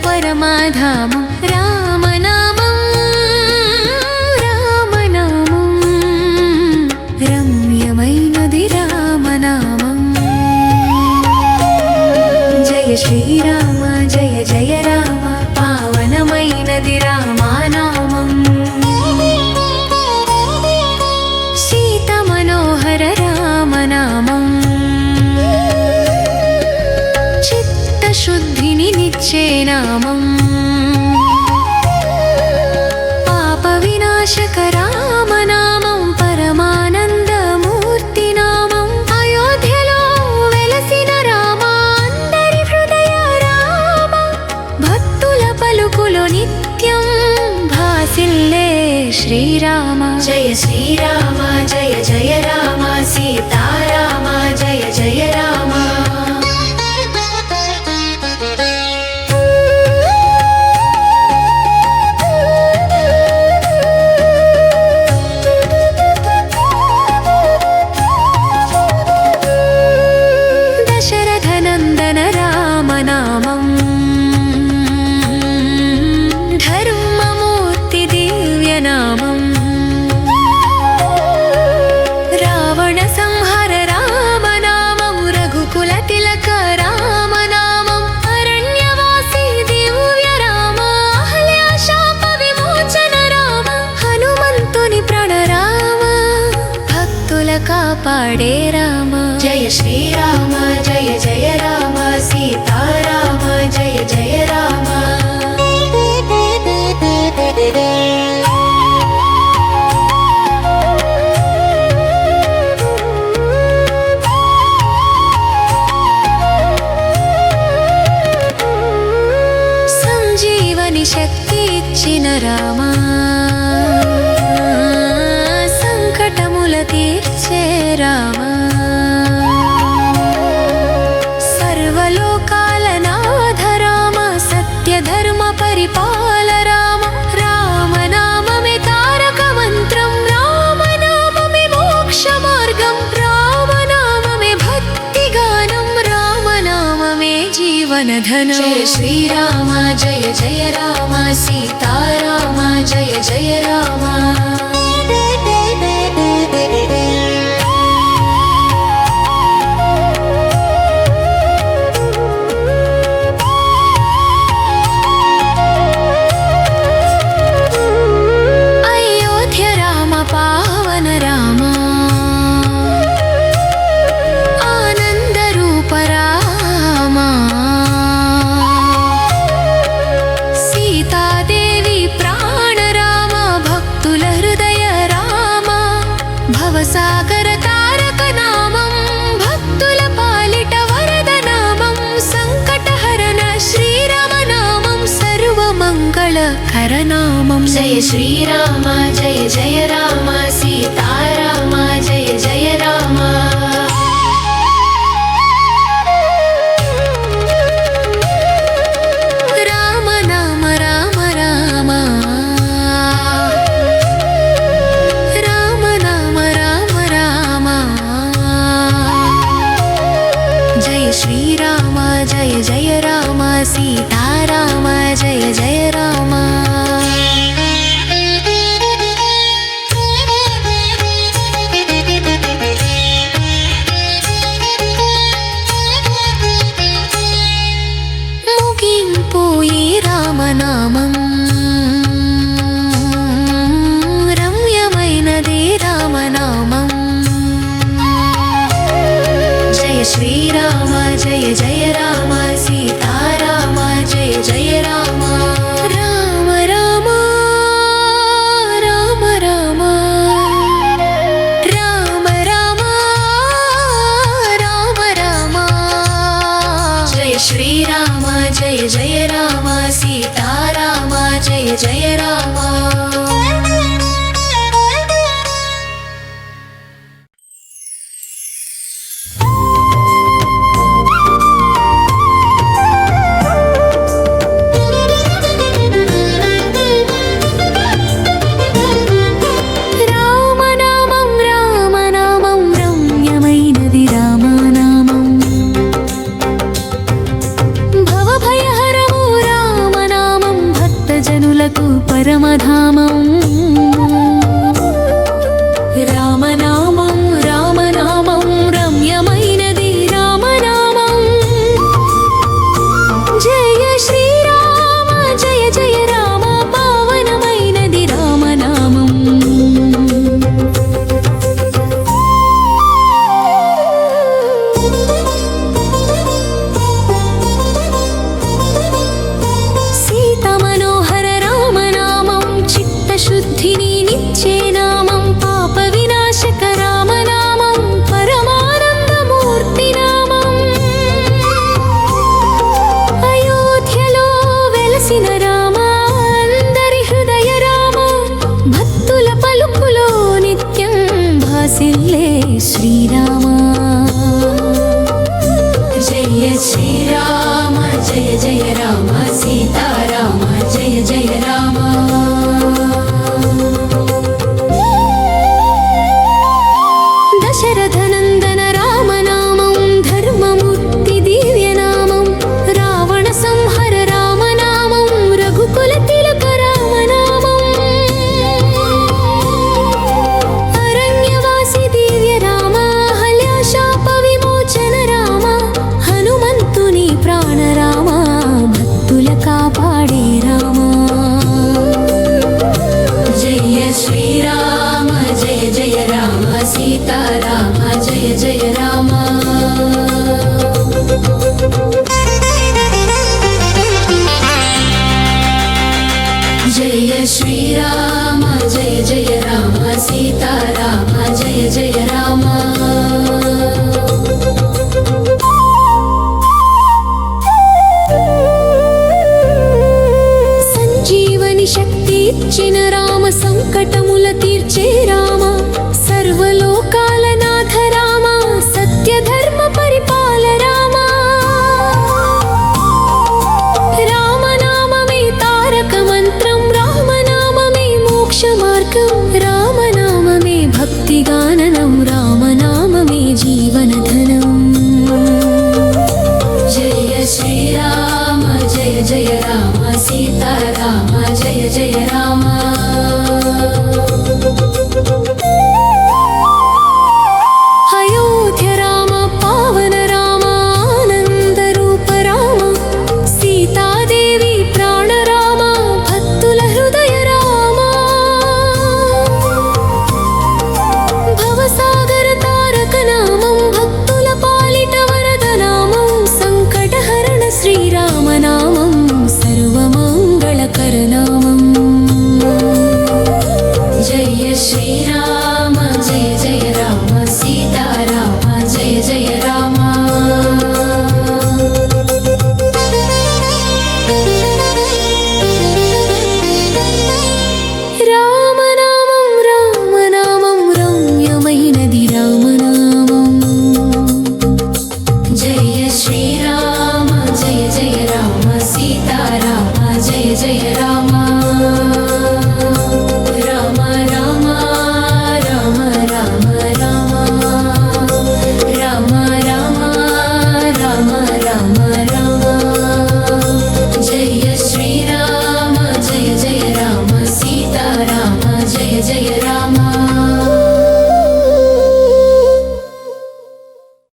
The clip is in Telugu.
పరమాధామం రామనామం రామనామం రమ్యమైనది రామనామం. జయ శ్రీరామ జయ జయ రామ పావనమైనది రామనామం. సీత మనోహర రామనామం చిత్తశుద్ధిని నిచ్చే నామం. పాప వినాశక రామనామం పరమానందమూర్తి నామం. అయోధ్యలో వెలసిన రామ అందరి హృదయ రామ. భక్తుల పలుకులు నిత్యం భాసిల్లే శ్రీరామ. జయ శ్రీరామ జయ జయ రామ సీతారామ జయ జయ రామ. దశరథనందన రామనామం ధర్మమూర్తి దివ్యనామం. రావణ సంహర రామనామం రఘుకుల తిలక రామనామం. అరణ్యవాసి దివ్య రామ అహల్యాశాప విమోచన రామ. హనుమంతుని ప్రణరామ భక్తుల కాపాడే రామ. జయ శ్రీరామ జయ జయ రామ సీతారామ జయ జయ రామ. సంజీవని శక్తి ఇచ్చిన రామ సంకటముల తీర్చే రామ. సర్వలోకాల నాథ రామ సత్య ధర్మ పరిపాల రామ. రామనామమే తారక మంత్రం రామనామమే మోక్ష మార్గం. రామనామమే భక్తి గానం రామనామమే జీవన ధనం. జయ శ్రీరామ జయ జయ రామ సీతారామ జయ జయ రామ. అయోధ్య రామ పావన రామ ఆనంద రూప రామ. సీతాదేవి ప్రాణ రామ భక్తుల హృదయ రామ. భవసాగర తారక నామం భక్తుల పాలిట వరద నామం. సంకటహరణ శ్రీరామ నామం సర్వమంగళకర నామం. జయ శ్రీరామ జయ జయ రామ సీతారామ జయ జయ రామ. రామ నామ రామ రామ రామ నామ రామ రామ. జయ శ్రీరామ జయ జయ రామ సీతారామ జయ జయ రామ. ముగింపు ఈ రామనామం రమ్యమైనది రామనామం. జయ శ్రీరామ జయ జయ రామ సీతారామ జయ జయ రామ. రామ రామ రామ రామ రామ రామ రామ రామ. జయ శ్రీరామ జయ జయ రామ సీతారామ జయ జయ రామ. భవభయహరము రామ పరమధామం. రామనామం రామనామం రమ్యమైనది రామనామం. జయ శ్రీరామ జయ జయ రామ పావనమైనది రామనామం. సీతమనోహర రామనామం చిత్తశుద్ధిని నిచ్చే నామం. పాప వినాశక రామనామం పరమానందమూర్తి నామం. అయోధ్యలో వెలసిన రామ అందరి హృదయ రామ. భక్తుల పలుకులో నిత్యం భాసిల్లే శ్రీరామ. జయ శ్రీరామ జయ జయ రామ సీతారామ జయ జయ రామ. దశరథనందన రామనామం ధర్మమూర్తి దివ్యనామం. రావణ సంహర రామనామం రఘుకుల తిలక రామనామం. అరణ్యవాసి దివ్య రామ హల్యాశాప విమోచన రామ. హనుమంతుని ప్రాణ రామ భక్తుల కాపాడే రామ. జయ శ్రీరామ జయ జయ రామ సీతారామ జయ జయ రామ. జయ శ్రీరామ జయ జయ రామ సీతారామ జయ జయ రామ. సంజీవని శక్తి ఇచ్చిన రామ సంకటముల తీర్చే రామ. సర్వలోకాల నాథ రామ సత్య ధర్మ పరిపాల రామ. రామనామమే తారక మంత్రం. రామనామమే మోక్ష మార్గం. రామనామమే భక్తి గాననం. రామనామమే జీవన ధనం. జయ శ్రీరామ జయ జయ రామ సీతారామ జయ జయ రామ.